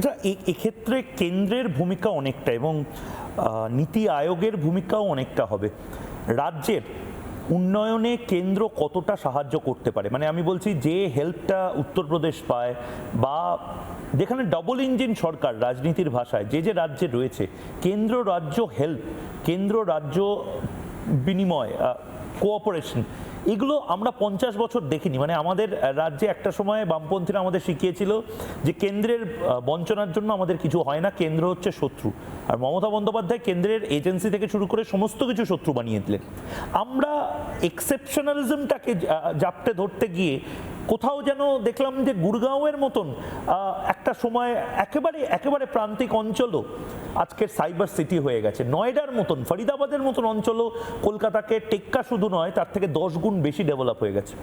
আচ্ছা, এক্ষেত্রে কেন্দ্রের ভূমিকা অনেকটা এবং নীতি আয়োগের ভূমিকাও অনেকটা হবে। রাজ্যের উন্নয়নে কেন্দ্র কতটা সাহায্য করতে পারে, মানে আমি বলছি যে হেল্পটা উত্তরপ্রদেশ পায় বা যেখানে ডবল ইঞ্জিন সরকার রাজনীতির ভাষায় যে রাজ্যে রয়েছে, কেন্দ্র রাজ্য হেল্প, কেন্দ্র রাজ্য বিনিময়, কোঅপারেশন, এগুলো আমরা 50 বছর দেখিনি। মানে আমাদের রাজ্যে একটা সময় বামপন্থীরা আমাদের শিখিয়েছিল যে কেন্দ্রের বঞ্চনার জন্য আমাদের কিছু হয় না, কেন্দ্র হচ্ছে শত্রু। আর মমতা বন্দ্যোপাধ্যায় কেন্দ্রের এজেন্সি থেকে শুরু করে সমস্ত কিছু শত্রু বানিয়ে দিলেন। আমরা এক্সেপশনালিজমটাকে জাপটে ধরতে গিয়ে কোথাও যেন দেখলাম যে গুরগাঁওয়ের মতন একটা সময় একেবারে প্রান্তিক অঞ্চলও আজকের সাইবার সিটি হয়ে গেছে। নয়ডার মতন, ফরিদাবাদের মতন অঞ্চলও কলকাতাকে টেক্কা শুধু নয়, তার থেকে 10 গুণ বেশি ডেভেলপ হয়ে গেছে।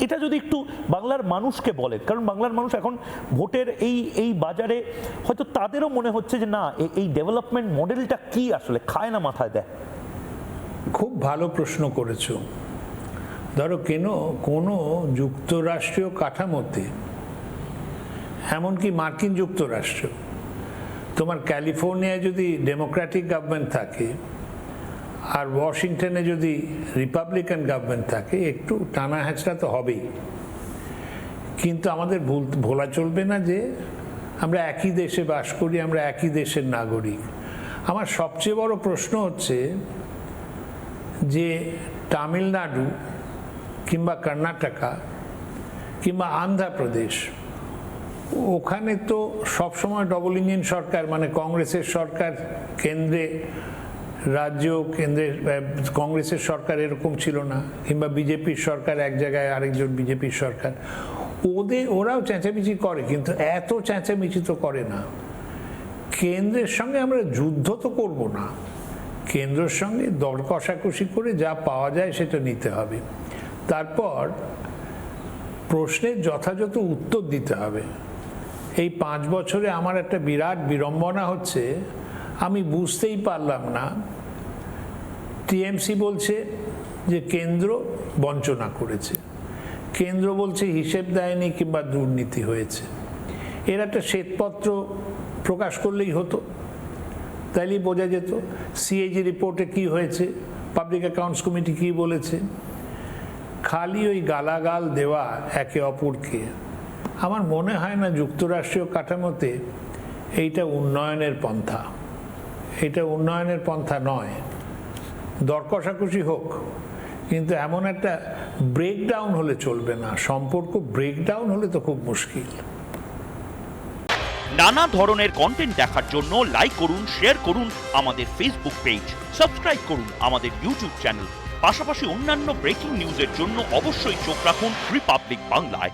এটা যদি একটু বাংলার মানুষকে বলেন, কারণ বাংলার মানুষ এখন ভোটের এই বাজারে হয়তো তাদেরও মনে হচ্ছে যে না, এই ডেভেলপমেন্ট মডেলটা কি আসলে খায় না মাথায় দেয়। খুব ভালো প্রশ্ন করেছো। ধরো কোনো যুক্তরাষ্ট্রীয় কাঠামোতে, এমনকি মার্কিন যুক্তরাষ্ট্র, তোমার ক্যালিফোর্নিয়ায় যদি ডেমোক্রেটিক গভর্নমেন্ট থাকে আর ওয়াশিংটনে যদি রিপাবলিকান গভর্নমেন্ট থাকে, একটু টানা হ্যাঁচড়া তো হবেই। কিন্তু আমাদের ভোলা চলবে না যে আমরা একই দেশে বাস করি, আমরা একই দেশের নাগরিক। আমার সবচেয়ে বড় প্রশ্ন হচ্ছে যে তামিলনাড়ু কিংবা কর্ণাটকা কিংবা অন্ধ্রপ্রদেশ, ওখানে তো সবসময় ডবল ইঞ্জিন সরকার, মানে কংগ্রেসের সরকার কেন্দ্রে, রাজ্য কেন্দ্রে কংগ্রেসের সরকার এরকম ছিল না, কিংবা বিজেপির সরকার এক জায়গায়, আরেকজন বিজেপির সরকার। ওরাও চেঁচামেচি করে, কিন্তু এত চেঁচামেচি তো করে না। কেন্দ্রের সঙ্গে আমরা যুদ্ধ তো করব না, কেন্দ্রের সঙ্গে দর কষাকষি করে যা পাওয়া যায় সেটা নিতে হবে। তারপর প্রশ্নের যথাযথ উত্তর দিতে হবে। এই 5 বছরে আমার একটা বিরাট বিড়ম্বনা হচ্ছে, আমি বুঝতেই পারলাম না। টিএমসি বলছে যে কেন্দ্র বঞ্চনা করেছে, কেন্দ্র বলছে হিসেব দেয়নি কিংবা দুর্নীতি হয়েছে। এর একটা শ্বেতপত্র প্রকাশ করলেই হতো, তাইলেই বোঝা যেত সিএজি রিপোর্টে কি হয়েছে, পাবলিক অ্যাকাউন্টস কমিটি কি বলেছে। খালি ওই গালাগাল দেওয়া একে অপরকে, আমার মনে হয় না যুক্তরাষ্ট্রীয় কাঠামোতে এইটা উন্নয়নের পন্থা। এটা উন্নয়নের পন্থা নয়। দর কষাকষি হোক, কিন্তু এমন একটা ব্রেকডাউন হলে চলবে না। সম্পর্ক ব্রেকডাউন হলে তো খুব মুশকিল। নানা ধরনের কন্টেন্ট দেখার জন্য লাইক করুন, শেয়ার করুন আমাদের ফেসবুক পেজ, সাবস্ক্রাইব করুন আমাদের ইউটিউব চ্যানেল। পাশাপাশি অন্যান্য ব্রেকিং নিউজের জন্য অবশ্যই চোখ রাখুন রিপাবলিক বাংলায়।